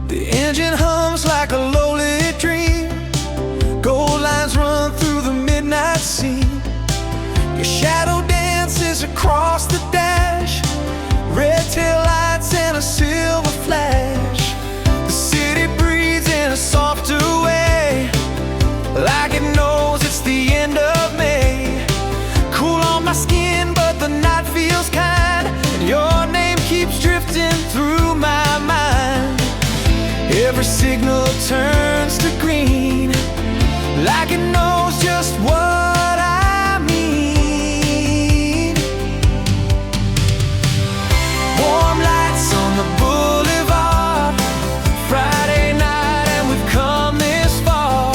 The engine hums like a lowly dream. Gold lines run through the midnight scene. Your shadow dances across the dash. Red tail lights and a silver flash. The city breathes in a softer way, like it knows it's the end of May. Cool on my skin, but the night feels kind, and your name keeps drifting through my mind. Every signal turns to green, like it knows just what I mean. Warm lights on the boulevard, Friday night and we've come this far.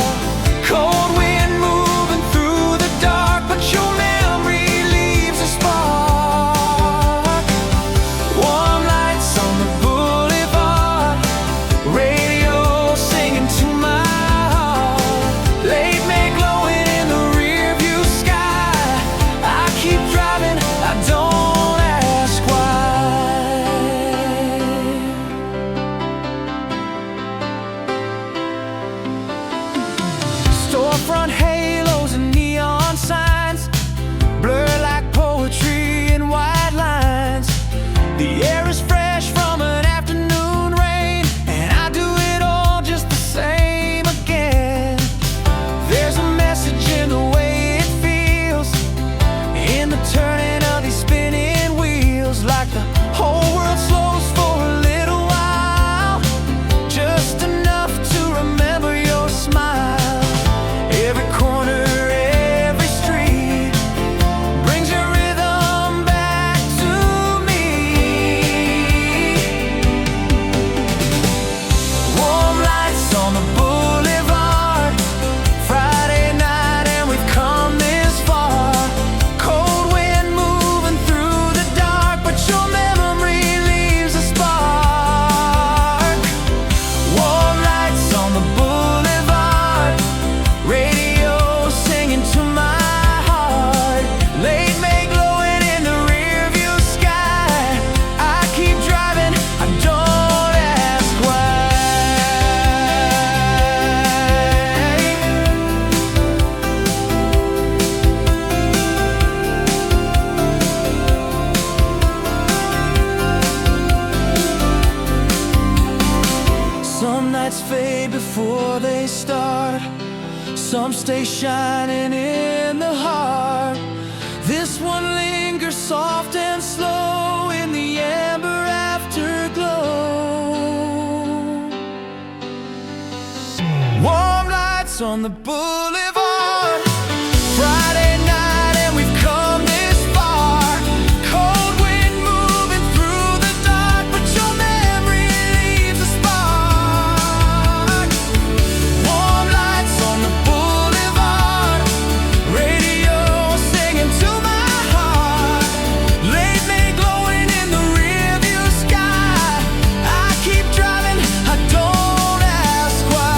Cold wind moving through the dark, but your memory leaves a spark. Warm lights on the boulevard, radio singing to my heart. Late May glowing in the rearview sky. I keep driving, I don't ask why. Storefront halos and neon signs blur like poetry in white lines. The air is fresh from an afternoon rain, and I do it all just the same again. There's a message in the way it feels, in the turning of these spinning wheels, like the whole world slows for a little while, just enough to remember your smile. Every corner, every street brings your rhythm back to me. Warm lights on the boulevard, Friday night and we've come this far. Cold wind moving through the dark, but your memory leaves a spark. Warm lights on the boulevard, radio singing to my heart. Late May glowing in the rearview sky. I keep driving, I don't ask why. Some nights fade before they start, some stay shining in the heart. This one lingers soft and slow in the amber afterglow. Warm lights on the boulevard, Friday night and we've come this far. Cold wind moving through the dark, but your memory leaves a spark. Warm lights on the boulevard, radio singing to my heart. Late May glowing in the rearview sky. I keep driving, I don't ask why.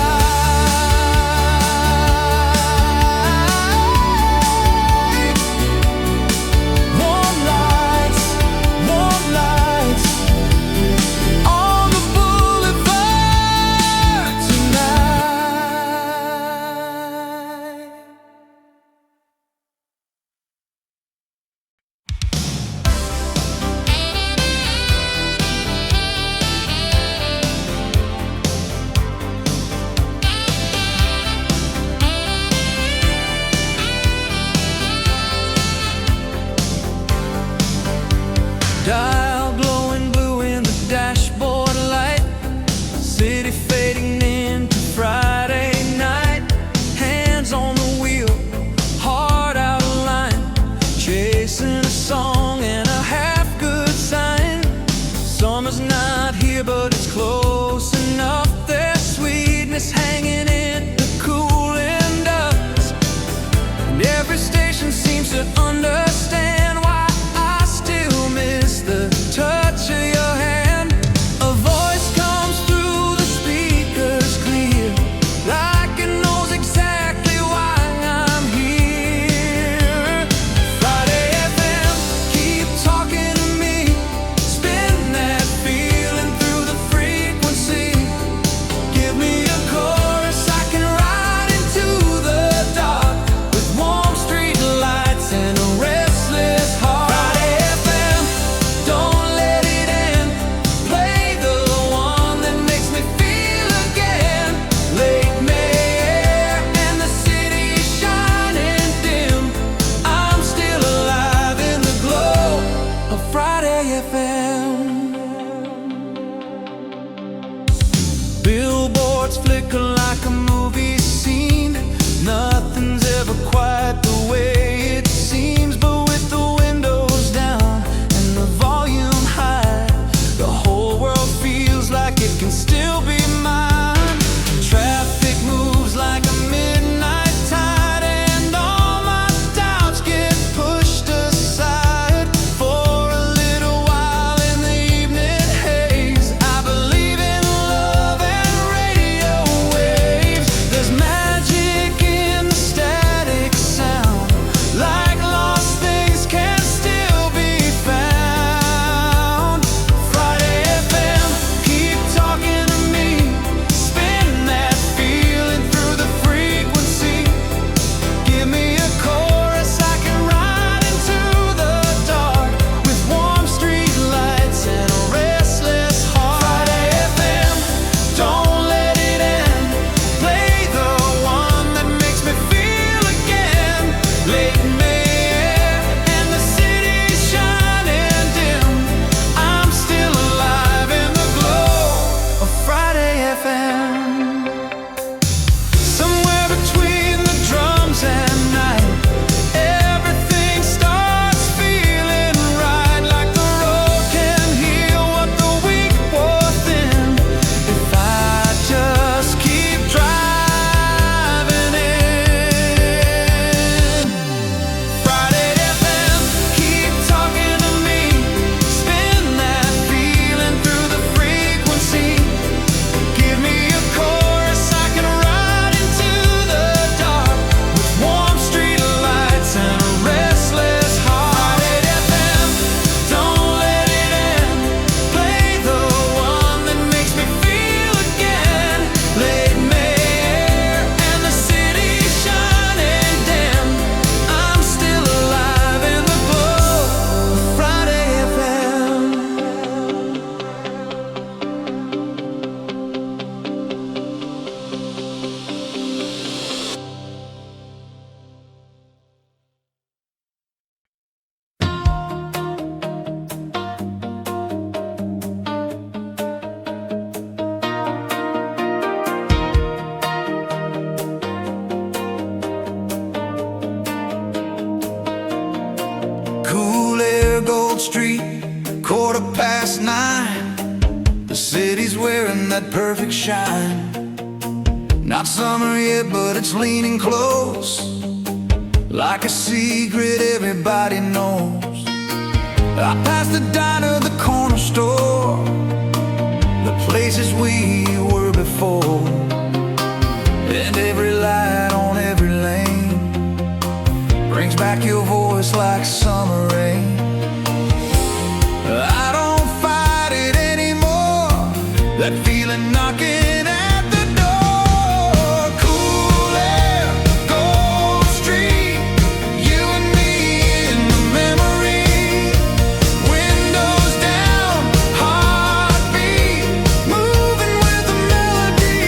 worlds flicker like a movie scene. Nothing's ever quite the way it seems, but with the windows down and the volume high, the whole world feels like it can still be mine. Traffic moves like a midnight tide, and all my doubts get pushed aside. For a little while in the evening haze, I believe in love and radio waves. There's magic in the static sound, like lost things can still be found. Friday FM, keep talking to me, spin that feeling through the frequency. Give me a chorus I can ride into the dark, with warm street lights and a restless heart. Friday FM, don't let it end. Play the one that makes me feel again. Late May air and the city's shining dim. I'm still alive in the glow of Friday FM. Somewhere between the drums and night, everything starts feeling right. Like the road can heal what the weak wore thin, if I just keep driving in. Friday FM, keep talking to me, spin that feeling through the frequency. Give me a chorus I can ride into the dark, with warm street lights and a restless heart. Friday FM, don't let it end. Play the one that makes me feel again. Late May air and the city shining dim. I'm still alive in the glow of Friday FM. Cool air, Gold Street, 9:15. The city's wearing that perfect shine. Not summer yet, but it's leaning close, like a secret everybody knows. I passed the diner, the corner store, the places we were before, and every light on every lane brings back your voice like summer rain. I don't fight it anymore, that feeling knocking at the door. Cool air, Gold Street, you and me in the memory. Windows down, heartbeat, moving with the melody.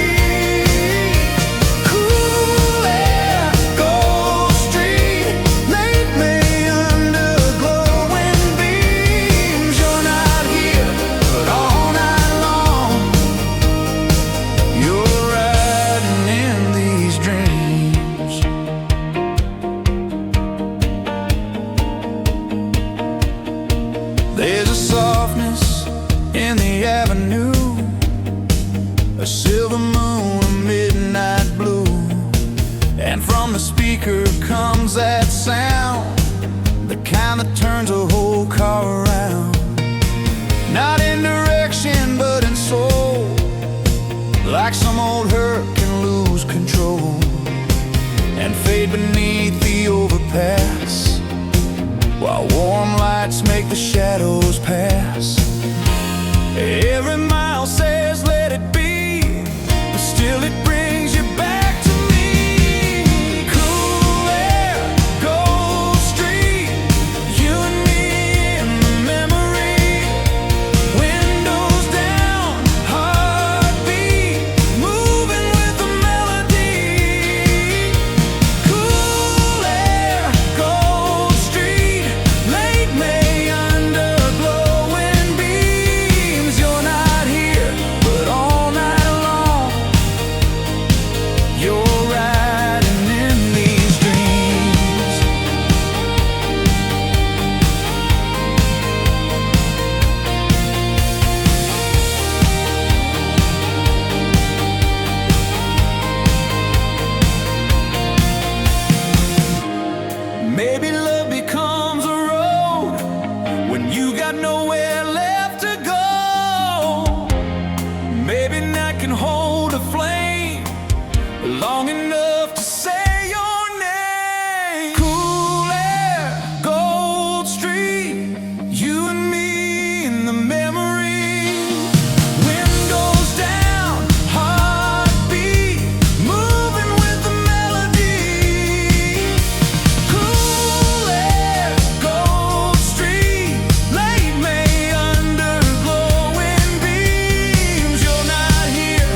Cool air, Gold Street, late May under glowing beams. You're not here, but all night long you're riding in these dreams. There's a softness in the avenue, a silver moon, a midnight blue, and from the speaker comes that sound, the kind that turns a whole car around. Not in direction, but in soul, like some old hurt can lose control and fade beneath the overpass, while warm lights make the shadows pass. Every mile says let it be, but still it brings you back to me. Cool air, Gold Street, you and me in the memory. Windows down, heartbeat, moving with the melody. Cool air, Gold Street, late May under glowing beams. You're not here, can hold a flame long enough to say your name. Cool air, Gold Street, you and me in the memory. Windows down, heartbeat, moving with the melody. Cool air, Gold Street, late May under glowing beams. You're not here,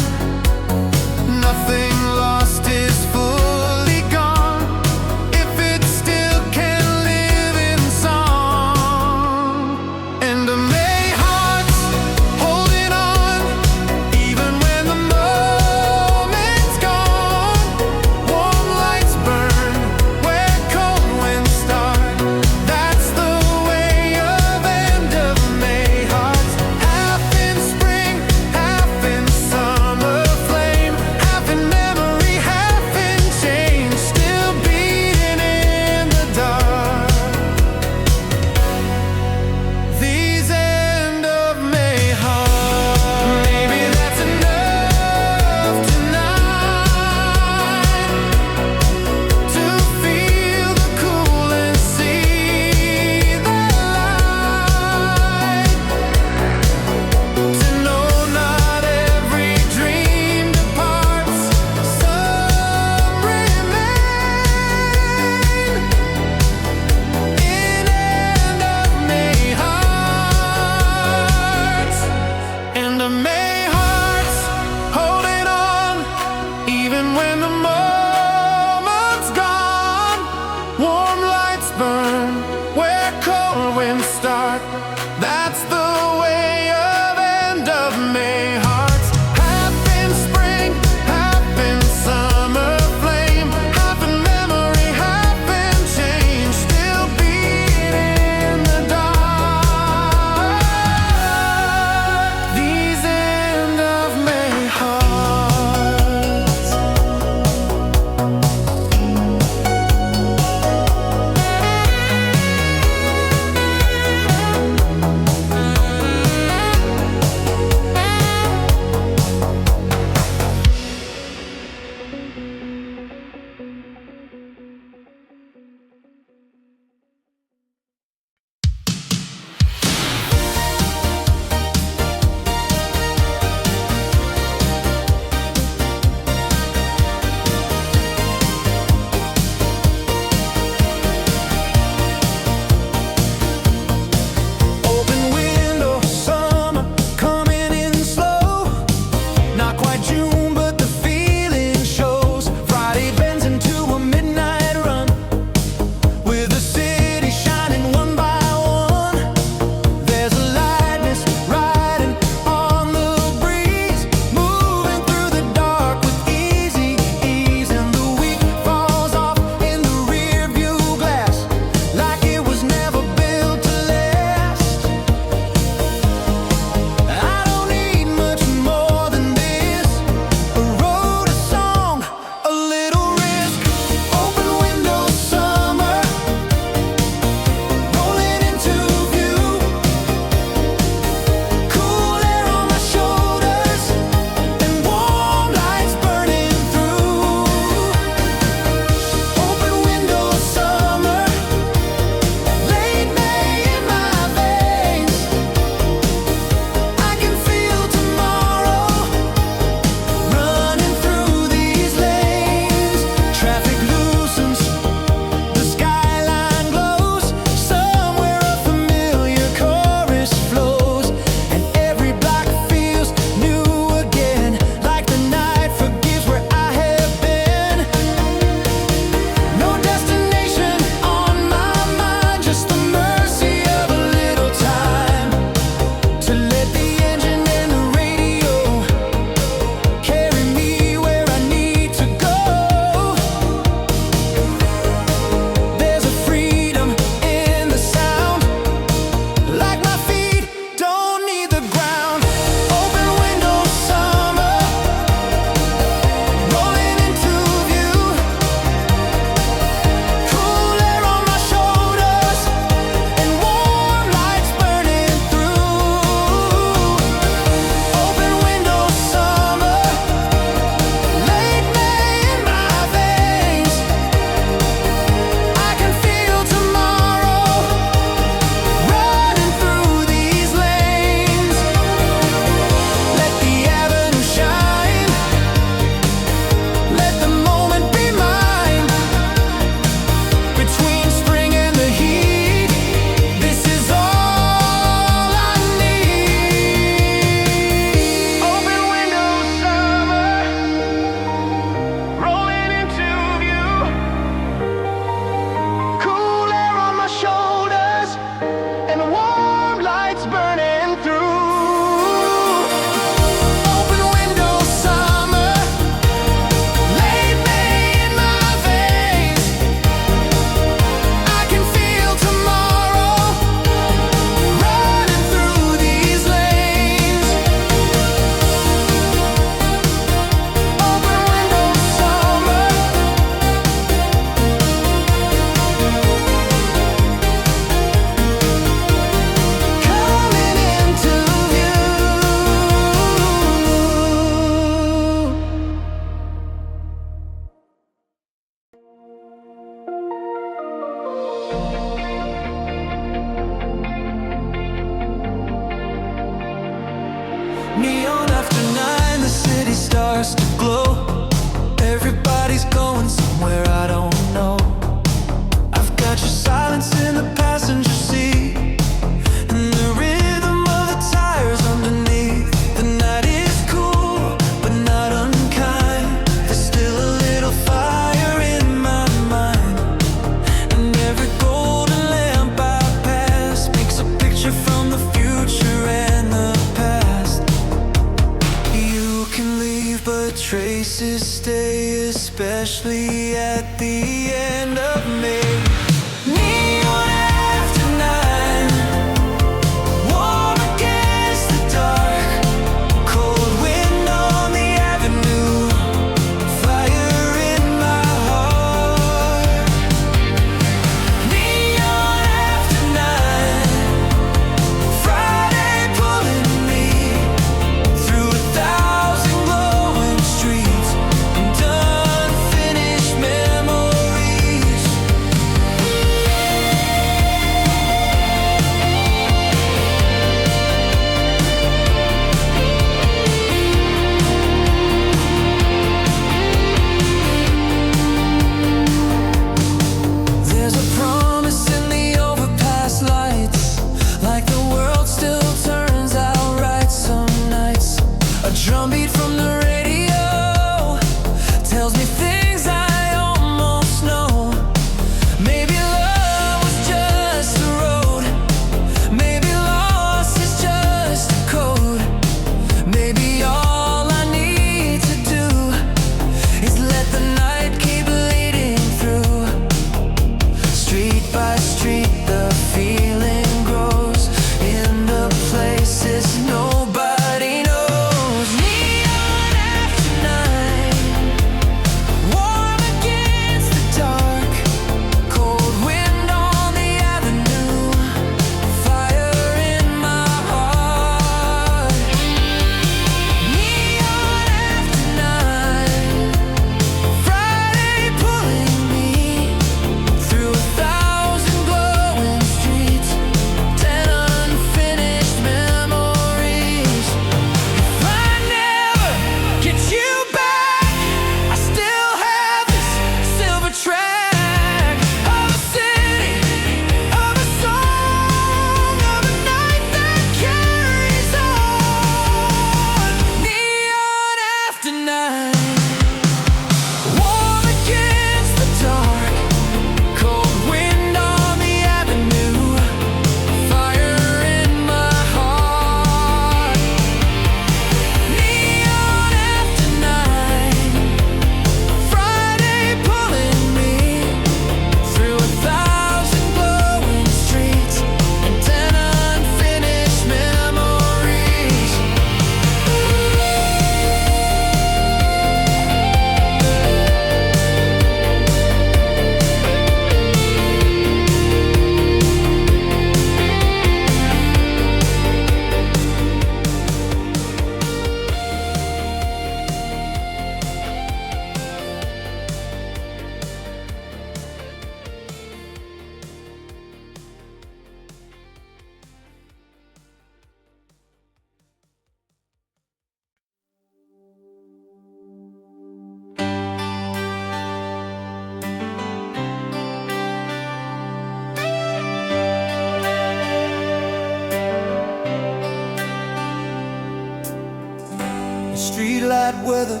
weather,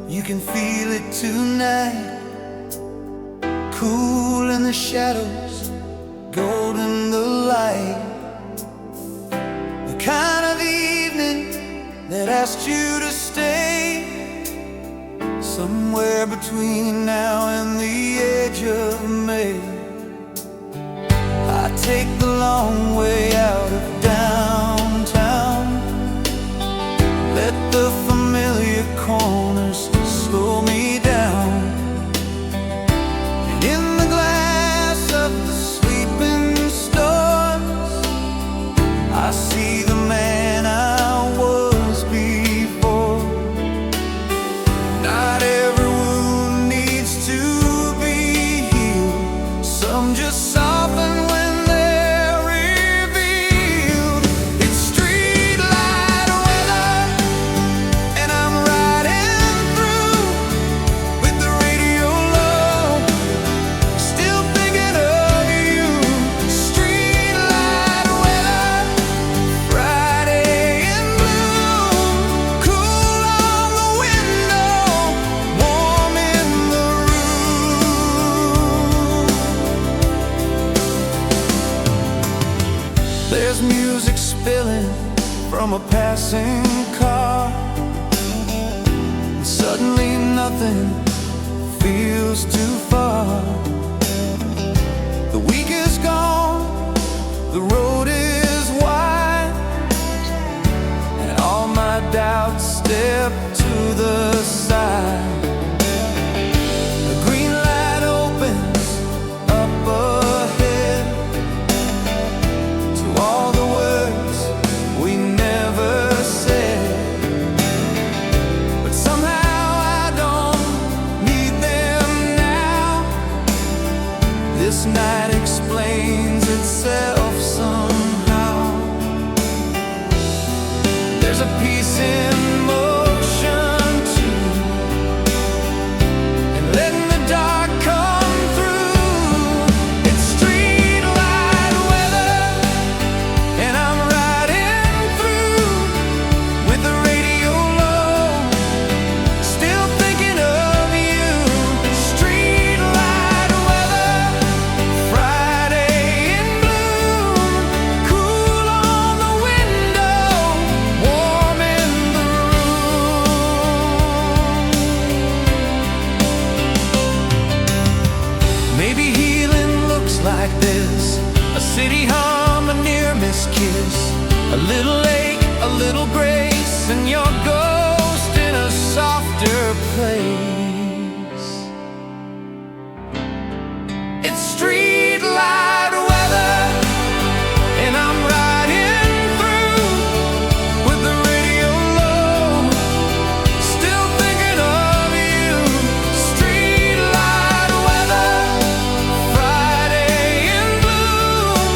you can feel it tonight. Cool in the shadows, gold in the light. The kind of evening that asked you to stay somewhere between now and the edge of May. I take the long way out of downtown. Let the familiar corners slow me down. And in the glass of the sleeping stars, I see the man I was before. Not every wound needs to be healed. Some just soften when they're revealed. It's streetlight weather, and I'm riding through with the radio low, still thinking of you. Streetlight weather, Friday in bloom, cool on the window, warm in the room. There's music spilling from a passing car, and suddenly nothing feels too far. The week is gone, the road is wide, and all my doubts step to the side. The green light opens up ahead to all the words we never said. But somehow I don't need them now. This night explains itself somehow. There's a peace in motion too, and letting the dark come through. It's streetlight weather, and I'm riding through with the radio low, still thinking of you. Streetlight weather, Friday in bloom, cool on the window, warm in the room. Maybe healing looks like this: a city hum, a near miss kiss, a little ache, a little grace, and your ghost in a softer place. It's streetlight weather, and I'm riding through with the radio low, still thinking of you. Streetlight weather, Friday in bloom,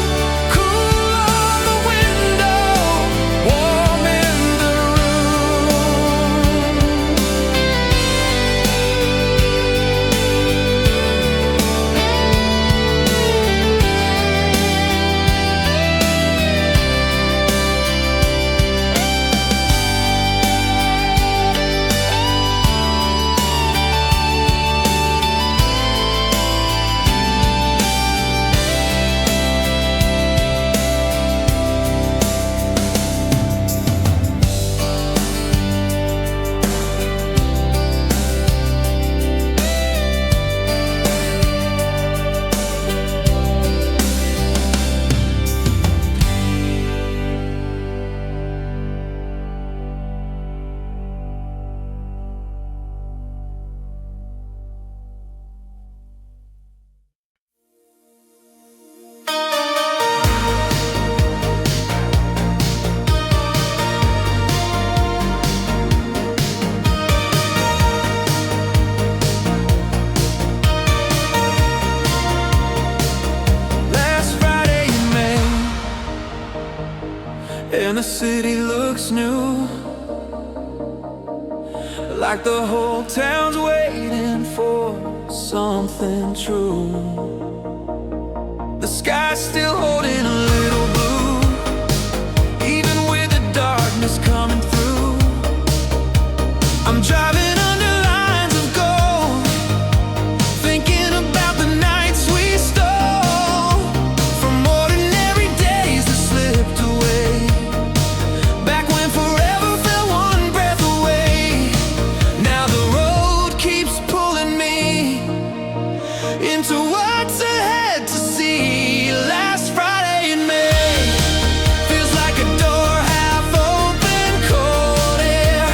cool on the window, warm in the room. And the city looks new, like the whole town's waiting for something true. The sky's still holding a little blue, even with the darkness coming through. I'm driving what's ahead to see. Last Friday in May feels like a door half open, cold air,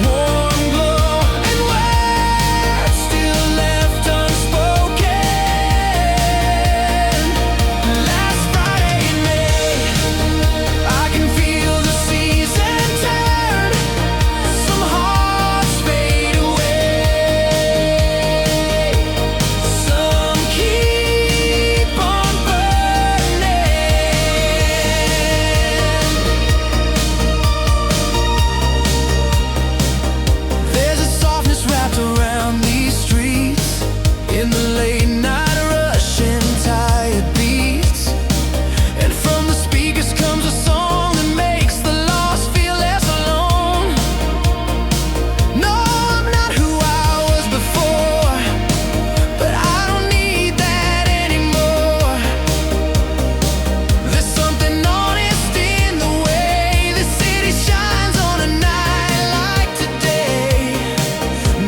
warm glow, and words still left unspoken. Last Friday in May, I can feel the season turn, some hearts fade away, some keep on burning. There's a softness wrapped around these streets in the late night rush and tired beats, and from the speakers comes a song that makes the lost feel less alone. No, I'm not who I was before, but I don't need that anymore. There's something honest in the way the city shines on a night like today.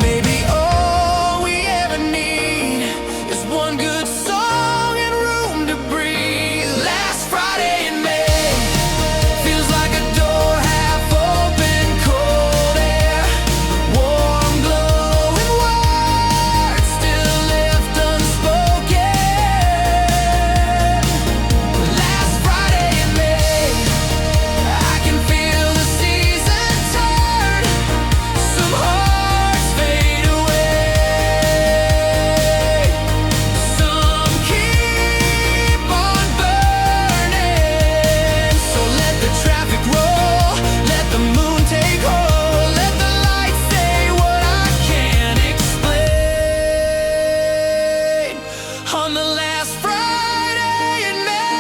Maybe all we ever need is one good song and room to breathe. Last Friday in May feels like a door half open, cold air, warm glow, and words still left unspoken. Last Friday in May, I can feel the season turn, some hearts fade away, some keep on burning. So let the traffic roll, let the moon take hold, let the lights say what I can't explain. On the last Friday in May.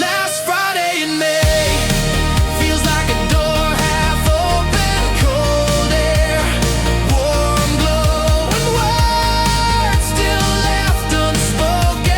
Last Friday in May feels like a door half open, cold air, warm glow, and words still left unspoken.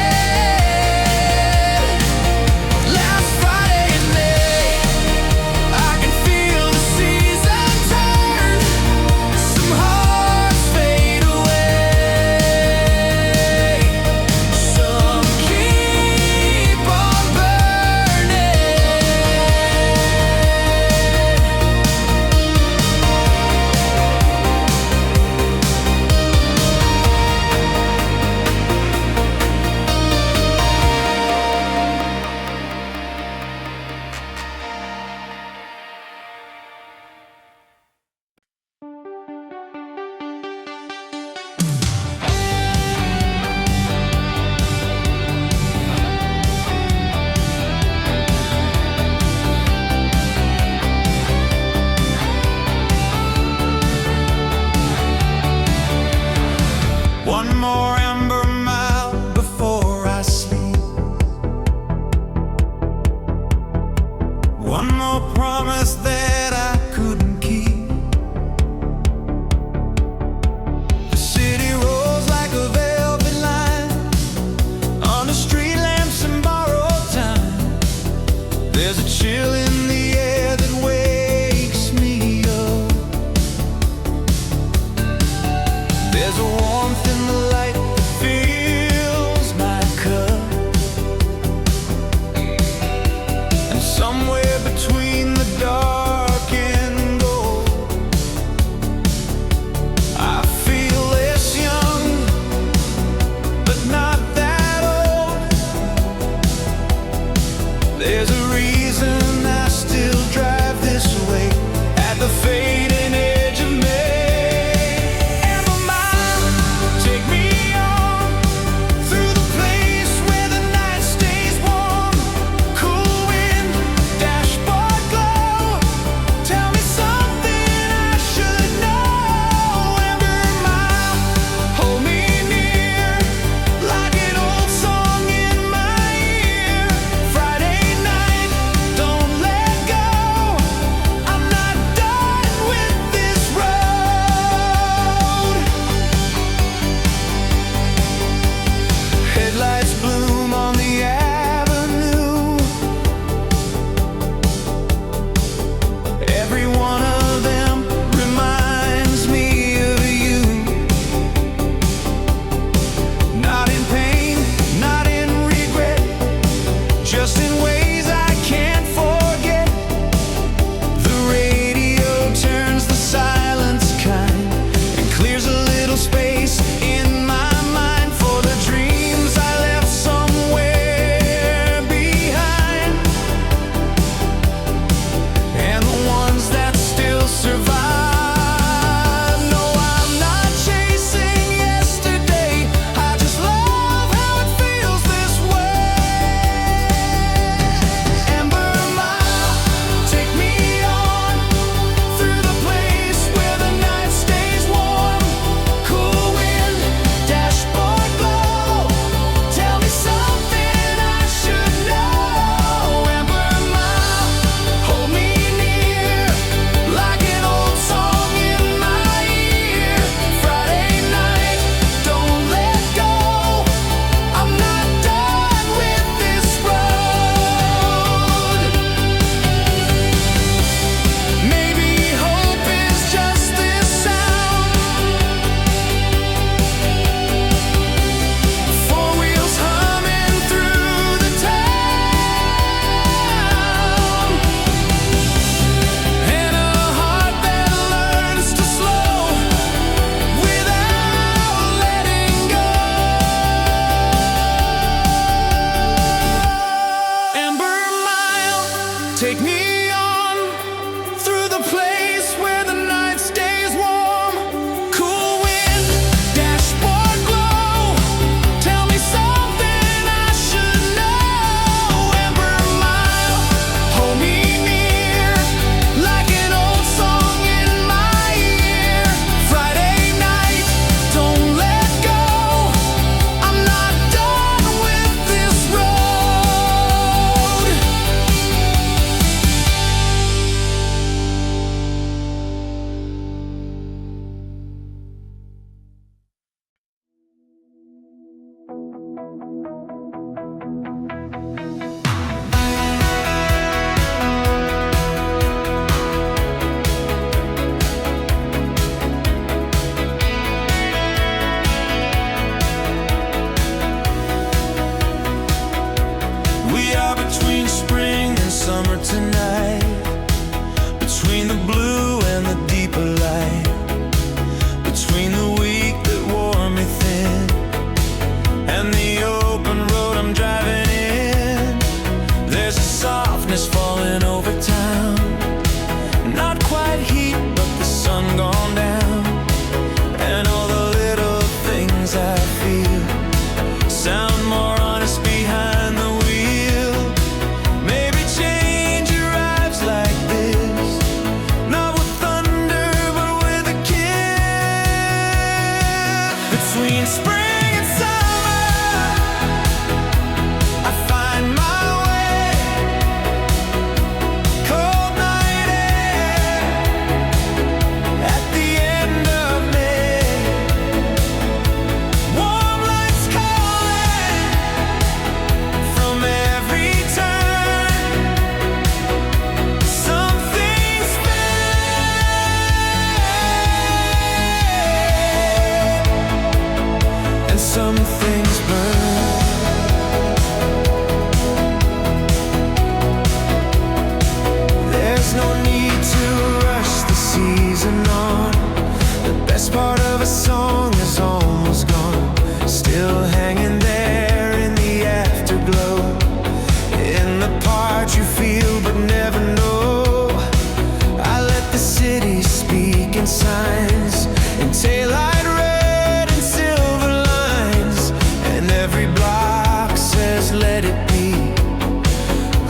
every block says let it be.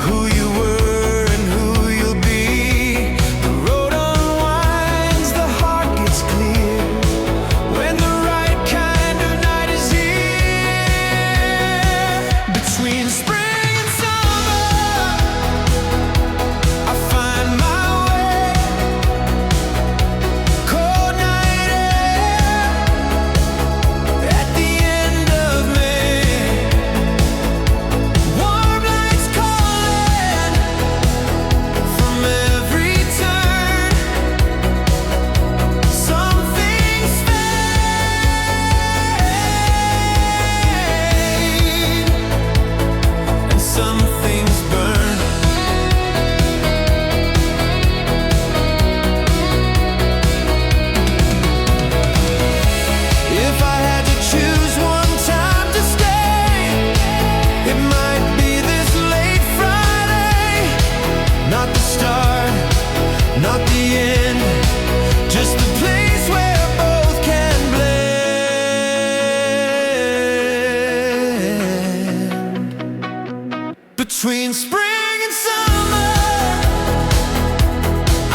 Who you were and who you'll be. The road unwinds, the heart gets clear when the right kind of night is here. Between spring and summer I find my way. Cold night air at the end of May. Warm lights calling from every turn. Some things fade and some things burn. If I had to choose one time to stay, it might be this late Friday. Not the start, not the end, just the place where both can blend. Between spring and summer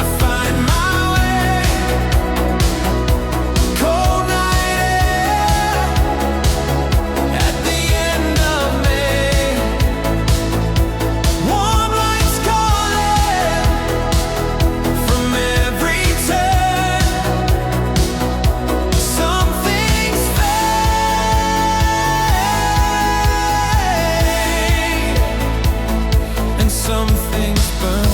I find my way. Cold night air at the end of May. Warm lights calling from every turn. Some things fade and some things burn.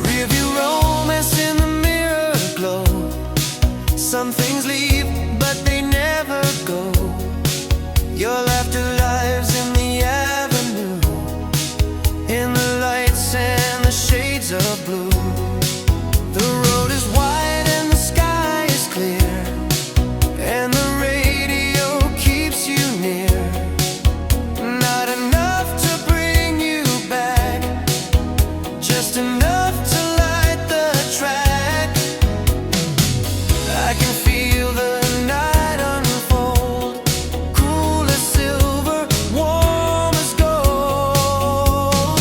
Rearview romance in the mirror glow. Some things leave, but they never go. Your laughter lives in the avenue, in the lights and the shades of blue. The road is wide and the sky is clear, and the radio keeps you near. Not enough to bring you back, just enough to light the track. I can feel the night unfold, cool as silver, warm as gold.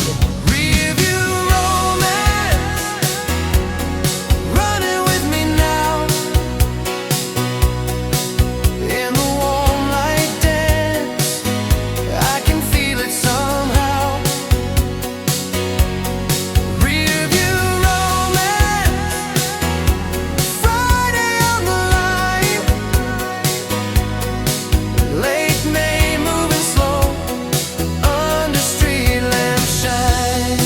Rearview romance, running with me now. In the warm light dance, I can feel it somehow. Rearview romance, Friday on the line. Late May, moving slow under street lamp shine.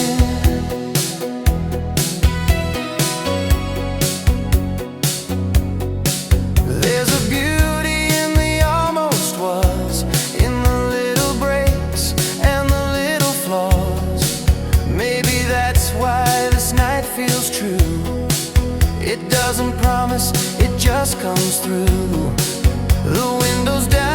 There's a beauty in the almost was, in the little breaks and the little flaws. Maybe that's why this night feels true. It doesn't promise, it just comes through. The windows down.